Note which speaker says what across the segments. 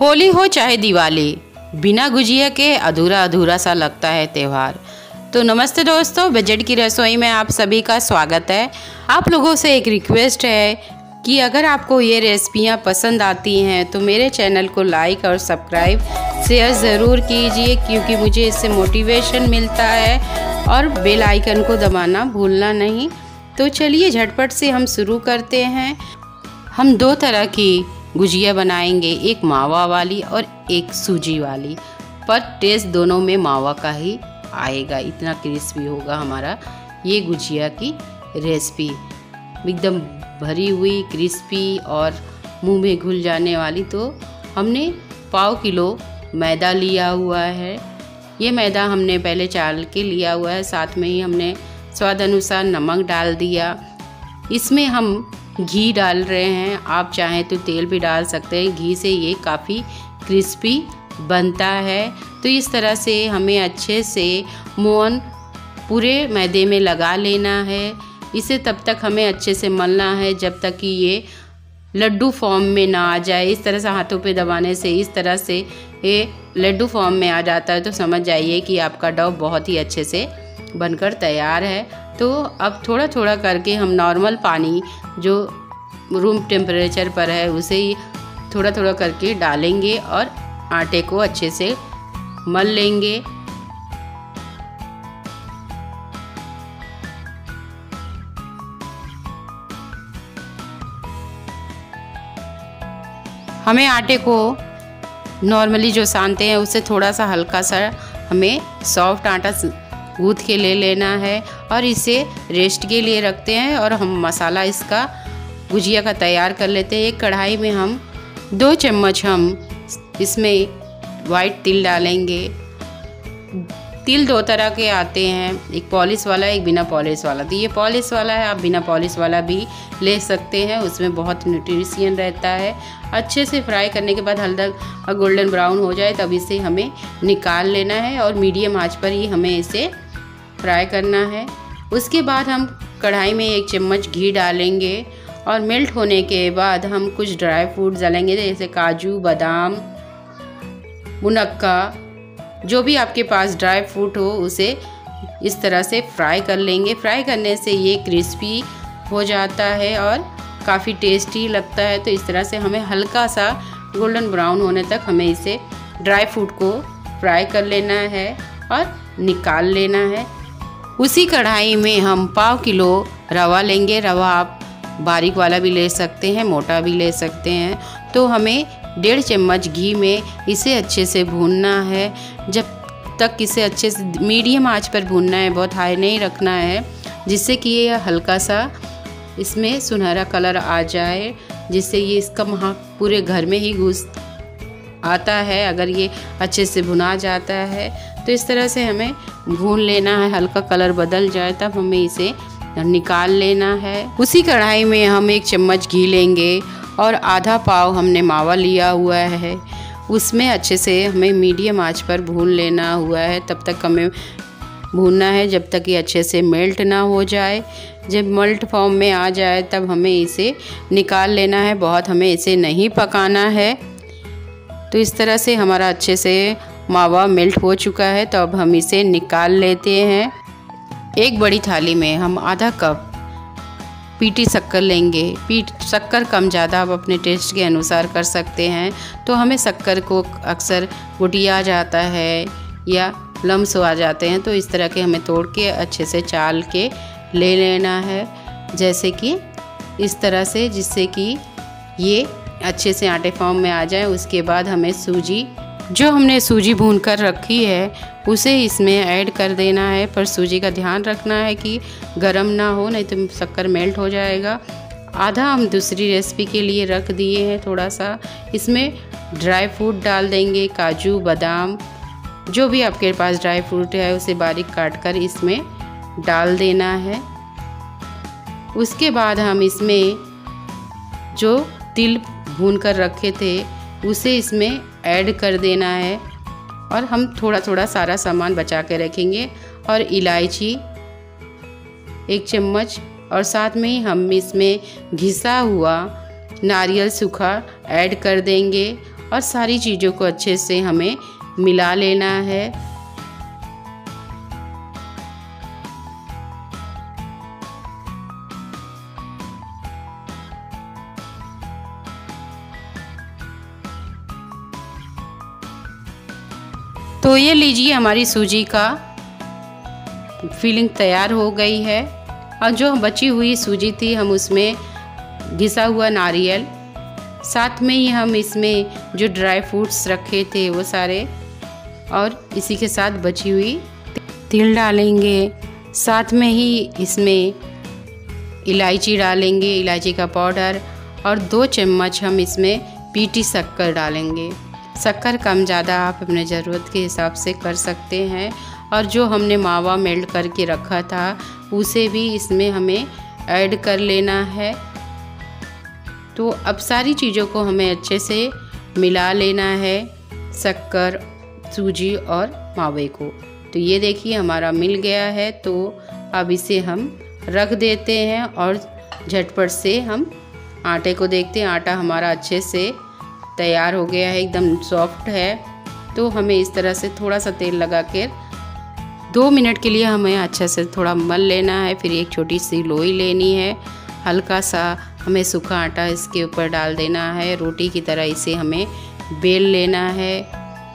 Speaker 1: होली हो चाहे दिवाली, बिना गुजिया के अधूरा अधूरा सा लगता है त्यौहार। तो नमस्ते दोस्तों, बजट की रसोई में आप सभी का स्वागत है। आप लोगों से एक रिक्वेस्ट है कि अगर आपको ये रेसिपियाँ पसंद आती हैं तो मेरे चैनल को लाइक और सब्सक्राइब शेयर ज़रूर कीजिए, क्योंकि मुझे इससे मोटिवेशन मिलता है। और बेल आइकन को दबाना भूलना नहीं। तो चलिए झटपट से हम शुरू करते हैं। हम दो तरह की गुजिया बनाएंगे, एक मावा वाली और एक सूजी वाली, पर टेस्ट दोनों में मावा का ही आएगा। इतना क्रिस्पी होगा हमारा ये गुजिया की रेसिपी, एकदम भरी हुई क्रिस्पी और मुंह में घुल जाने वाली। तो हमने पाव किलो मैदा लिया हुआ है। ये मैदा हमने पहले चाल के लिया हुआ है, साथ में ही हमने स्वाद अनुसार नमक डाल दिया। इसमें हम घी डाल रहे हैं, आप चाहें तो तेल भी डाल सकते हैं। घी से ये काफ़ी क्रिस्पी बनता है। तो इस तरह से हमें अच्छे से मोहन पूरे मैदे में लगा लेना है। इसे तब तक हमें अच्छे से मलना है जब तक कि ये लड्डू फॉर्म में ना आ जाए। इस तरह से हाथों पे दबाने से इस तरह से ये लड्डू फॉर्म में आ जाता है तो समझ जाइए कि आपका डो बहुत ही अच्छे से बनकर तैयार है। तो अब थोड़ा थोड़ा करके हम नॉर्मल पानी जो रूम टेम्परेचर पर है उसे ही थोड़ा थोड़ा करके डालेंगे और आटे को अच्छे से मल लेंगे। हमें आटे को नॉर्मली जो सानते हैं उससे थोड़ा सा हल्का सा हमें सॉफ्ट आटा गूँथ के ले लेना है और इसे रेस्ट के लिए रखते हैं। और हम मसाला इसका गुजिया का तैयार कर लेते हैं। एक कढ़ाई में हम 2 चम्मच हम इसमें वाइट तिल डालेंगे। तिल 2 तरह के आते हैं, एक पॉलिश वाला एक बिना पॉलिश वाला। तो ये पॉलिश वाला है, आप बिना पॉलिश वाला भी ले सकते हैं, उसमें बहुत न्यूट्रिशन रहता है। अच्छे से फ्राई करने के बाद हल्का गोल्डन ब्राउन हो जाए तब इसे हमें निकाल लेना है और मीडियम आंच पर ही हमें इसे फ्राई करना है। उसके बाद हम कढ़ाई में 1 चम्मच घी डालेंगे और मेल्ट होने के बाद हम कुछ ड्राई फ्रूट डालेंगे, जैसे काजू, बादाम, मुनक्का, जो भी आपके पास ड्राई फ्रूट हो उसे इस तरह से फ्राई कर लेंगे। फ्राई करने से ये क्रिस्पी हो जाता है और काफ़ी टेस्टी लगता है। तो इस तरह से हमें हल्का सा गोल्डन ब्राउन होने तक हमें इसे ड्राई फ्रूट को फ्राई कर लेना है और निकाल लेना है। उसी कढ़ाई में हम पाव किलो रवा लेंगे। रवा आप बारीक वाला भी ले सकते हैं, मोटा भी ले सकते हैं। तो हमें 1.5 चम्मच घी में इसे अच्छे से भूनना है, जब तक इसे अच्छे से मीडियम आंच पर भूनना है, बहुत हाई नहीं रखना है, जिससे कि ये हल्का सा इसमें सुनहरा कलर आ जाए, जिससे ये इसका वहाँ पूरे घर में ही घुस आता है। अगर ये अच्छे से भुना जाता है तो इस तरह से हमें भून लेना है। हल्का कलर बदल जाए तब हमें इसे निकाल लेना है। उसी कढ़ाई में हम 1 चम्मच घी लेंगे और आधा पाव हमने मावा लिया हुआ है, उसमें अच्छे से हमें मीडियम आंच पर भून लेना हुआ है। तब तक हमें भूनना है जब तक ये अच्छे से मेल्ट ना हो जाए। जब मेल्ट फॉर्म में आ जाए तब हमें इसे निकाल लेना है, बहुत हमें इसे नहीं पकाना है। तो इस तरह से हमारा अच्छे से मावा मेल्ट हो चुका है, तो अब हम इसे निकाल लेते हैं। एक बड़ी थाली में हम आधा कप पीटी शक्कर लेंगे। शक्कर कम ज़्यादा आप अपने टेस्ट के अनुसार कर सकते हैं। तो हमें शक्कर को अक्सर गुटिया जाता है या लम्स आ जाते हैं, तो इस तरह के हमें तोड़ के अच्छे से चाल के ले लेना है, जैसे कि इस तरह से, जिससे कि ये अच्छे से आटे फॉर्म में आ जाए। उसके बाद हमें सूजी, जो हमने सूजी भून कर रखी है, उसे इसमें ऐड कर देना है। पर सूजी का ध्यान रखना है कि गरम ना हो, नहीं तो शक्कर मेल्ट हो जाएगा। आधा हम दूसरी रेसिपी के लिए रख दिए हैं थोड़ा सा। इसमें ड्राई फ्रूट डाल देंगे, काजू, बादाम, जो भी आपके पास ड्राई फ्रूट है उसे बारीक काट कर इसमें डाल देना है। उसके बाद हम इसमें जो तिल भून कर रखे थे उसे इसमें ऐड कर देना है और हम थोड़ा थोड़ा सारा सामान बचा के रखेंगे। और इलायची 1 चम्मच और साथ में ही हम इसमें घिसा हुआ नारियल सूखा ऐड कर देंगे और सारी चीज़ों को अच्छे से हमें मिला लेना है। तो ये लीजिए हमारी सूजी का फिलिंग तैयार हो गई है। और जो बची हुई सूजी थी हम उसमें घिसा हुआ नारियल, साथ में ही हम इसमें जो ड्राई फ्रूट्स रखे थे वो सारे, और इसी के साथ बची हुई तिल डालेंगे। साथ में ही इसमें इलायची डालेंगे, इलायची का पाउडर, और 2 चम्मच हम इसमें पीटी शक्कर डालेंगे। शक्कर कम ज़्यादा आप अपने ज़रूरत के हिसाब से कर सकते हैं। और जो हमने मावा मेल्ट करके रखा था उसे भी इसमें हमें ऐड कर लेना है। तो अब सारी चीज़ों को हमें अच्छे से मिला लेना है, शक्कर, सूजी और मावे को। तो ये देखिए हमारा मिल गया है। तो अब इसे हम रख देते हैं और झटपट से हम आटे को देखते हैं। आटा हमारा अच्छे से तैयार हो गया है, एकदम सॉफ्ट है। तो हमें इस तरह से थोड़ा सा तेल लगा कर 2 मिनट के लिए हमें अच्छे से थोड़ा मल लेना है। फिर एक छोटी सी लोई लेनी है, हल्का सा हमें सूखा आटा इसके ऊपर डाल देना है। रोटी की तरह इसे हमें बेल लेना है।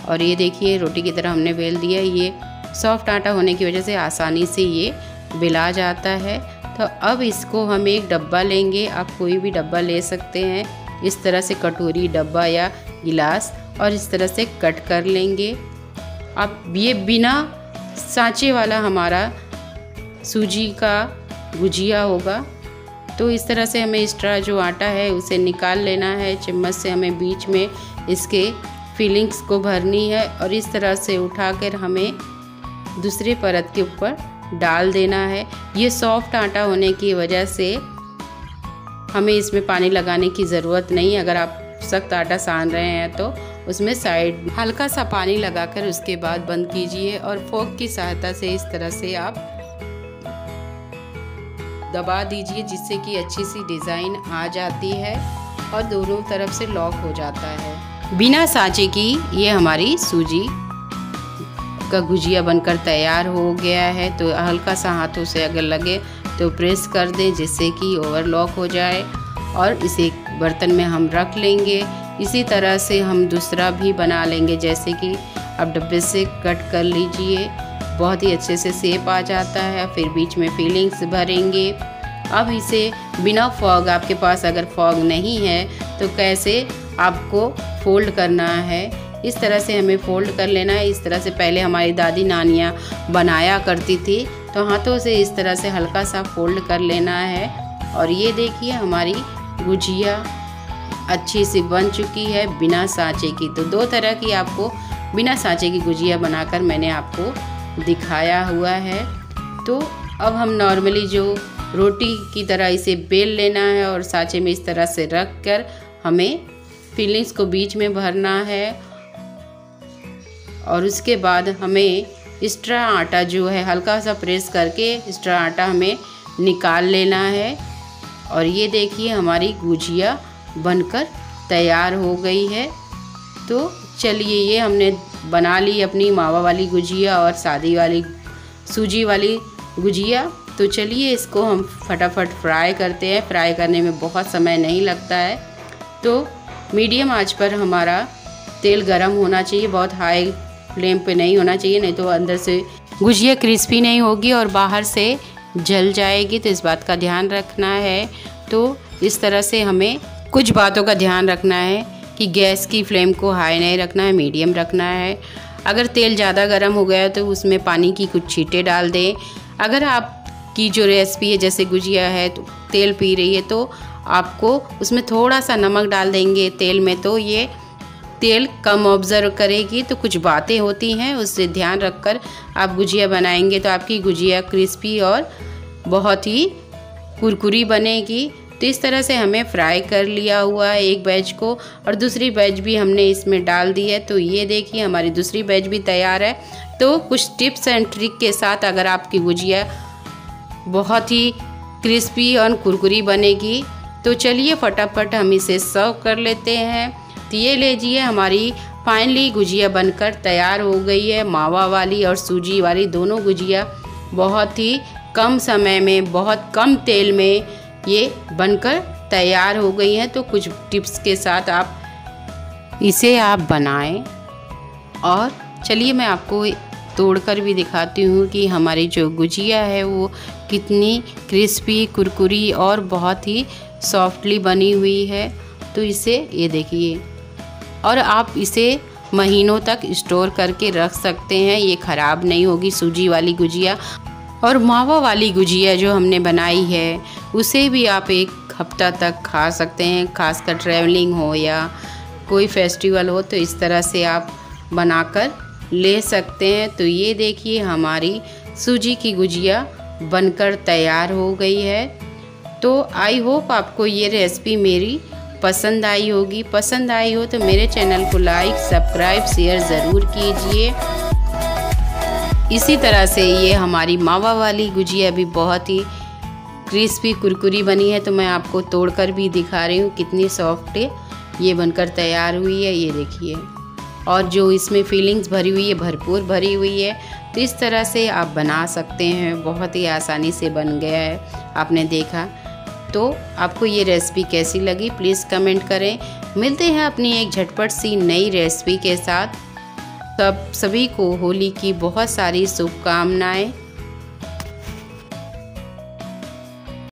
Speaker 1: और ये देखिए रोटी की तरह हमने बेल दिया। ये सॉफ्ट आटा होने की वजह से आसानी से ये बेला जाता है। तो अब इसको हम एक डब्बा लेंगे, आप कोई भी डब्बा ले सकते हैं, इस तरह से कटोरी, डब्बा या गिलास, और इस तरह से कट कर लेंगे। अब ये बिना सांचे वाला हमारा सूजी का गुजिया होगा। तो इस तरह से हमें एक्स्ट्रा जो आटा है उसे निकाल लेना है। चम्मच से हमें बीच में इसके फिलिंग्स को भरनी है और इस तरह से उठाकर हमें दूसरे परत के ऊपर डाल देना है। ये सॉफ्ट आटा होने की वजह से हमें इसमें पानी लगाने की ज़रूरत नहीं। अगर आप सख्त आटा सान रहे हैं तो उसमें साइड हल्का सा पानी लगाकर उसके बाद बंद कीजिए और फोक की सहायता से इस तरह से आप दबा दीजिए, जिससे कि अच्छी सी डिज़ाइन आ जाती है और दोनों तरफ से लॉक हो जाता है। बिना सांचे की ये हमारी सूजी का गुजिया बनकर तैयार हो गया है। तो हल्का सा हाथों से अगर लगे तो प्रेस कर दें, जिससे कि ओवरलॉक हो जाए और इसे बर्तन में हम रख लेंगे। इसी तरह से हम दूसरा भी बना लेंगे, जैसे कि आप डब्बे से कट कर लीजिए, बहुत ही अच्छे से शेप आ जाता है। फिर बीच में फिलिंग्स भरेंगे। अब इसे बिना फॉग, आपके पास अगर फॉग नहीं है तो कैसे आपको फोल्ड करना है, इस तरह से हमें फोल्ड कर लेना है। इस तरह से पहले हमारी दादी नानियाँ बनाया करती थी, तो हाथों से इस तरह से हल्का सा फोल्ड कर लेना है। और ये देखिए हमारी गुजिया अच्छी सी बन चुकी है बिना सांचे की। तो 2 तरह की आपको बिना सांचे की गुजिया बनाकर मैंने आपको दिखाया हुआ है। तो अब हम नॉर्मली जो रोटी की तरह इसे बेल लेना है और सांचे में इस तरह से रख कर हमें फिलिंग्स को बीच में भरना है। और उसके बाद हमें एक्स्ट्रा आटा जो है हल्का सा प्रेस करके एक्स्ट्रा आटा हमें निकाल लेना है। और ये देखिए हमारी गुजिया बनकर तैयार हो गई है। तो चलिए ये हमने बना ली अपनी मावा वाली गुजिया और सादी वाली सूजी वाली गुजिया। तो चलिए इसको हम फटाफट फ्राई करते हैं। फ्राई करने में बहुत समय नहीं लगता है। तो मीडियम आंच पर हमारा तेल गरम होना चाहिए, बहुत हाई फ्लेम पे नहीं होना चाहिए, नहीं तो अंदर से गुजिया क्रिस्पी नहीं होगी और बाहर से जल जाएगी। तो इस बात का ध्यान रखना है। तो इस तरह से हमें कुछ बातों का ध्यान रखना है कि गैस की फ्लेम को हाई नहीं रखना है, मीडियम रखना है। अगर तेल ज़्यादा गर्म हो गया तो उसमें पानी की कुछ छींटे डाल दें। अगर आपकी जो रेसिपी है जैसे गुजिया है तो तेल पी रही है तो आपको उसमें थोड़ा सा नमक डाल देंगे तेल में, तो ये तेल कम ऑब्ज़र्व करेगी। तो कुछ बातें होती हैं, उससे ध्यान रखकर आप गुजिया बनाएंगे तो आपकी गुजिया क्रिस्पी और बहुत ही कुरकुरी बनेगी। तो इस तरह से हमें फ्राई कर लिया हुआ है एक बैच को और दूसरी बैच भी हमने इसमें डाल दी है। तो ये देखिए हमारी दूसरी बैच भी तैयार है। तो कुछ टिप्स एंड ट्रिक के साथ अगर आपकी गुजिया बहुत ही क्रिस्पी और कुरकुरी बनेगी तो चलिए फटाफट हम इसे सर्व कर लेते हैं। तो ये लीजिए, हमारी फाइनली गुजिया बनकर तैयार हो गई है। मावा वाली और सूजी वाली दोनों गुजिया बहुत ही कम समय में, बहुत कम तेल में ये बनकर तैयार हो गई हैं। तो कुछ टिप्स के साथ आप इसे बनाएं। और चलिए मैं आपको तोड़कर भी दिखाती हूँ कि हमारी जो गुजिया है वो कितनी क्रिस्पी, कुरकुरी और बहुत ही सॉफ्टली बनी हुई है। तो इसे ये देखिए, और आप इसे महीनों तक स्टोर करके रख सकते हैं, ये ख़राब नहीं होगी सूजी वाली गुजिया। और मावा वाली गुजिया जो हमने बनाई है उसे भी आप एक हफ्ता तक खा सकते हैं, खासकर ट्रैवलिंग हो या कोई फेस्टिवल हो तो इस तरह से आप बनाकर ले सकते हैं। तो ये देखिए, हमारी सूजी की गुजिया बनकर तैयार हो गई है। तो आई होप आपको ये रेसिपी मेरी पसंद आई होगी। पसंद आई हो तो मेरे चैनल को लाइक, सब्सक्राइब, शेयर ज़रूर कीजिए। इसी तरह से ये हमारी मावा वाली गुजिया भी बहुत ही क्रिस्पी, कुरकुरी बनी है। तो मैं आपको तोड़कर भी दिखा रही हूँ कितनी सॉफ्ट ये बनकर तैयार हुई है, ये देखिए। और जो इसमें फीलिंग्स भरी हुई है, भरपूर भरी हुई है। तो इस तरह से आप बना सकते हैं, बहुत ही आसानी से बन गया है, आपने देखा। तो आपको ये रेसिपी कैसी लगी प्लीज़ कमेंट करें। मिलते हैं अपनी एक झटपट सी नई रेसिपी के साथ। सभी को होली की बहुत सारी शुभकामनाएं।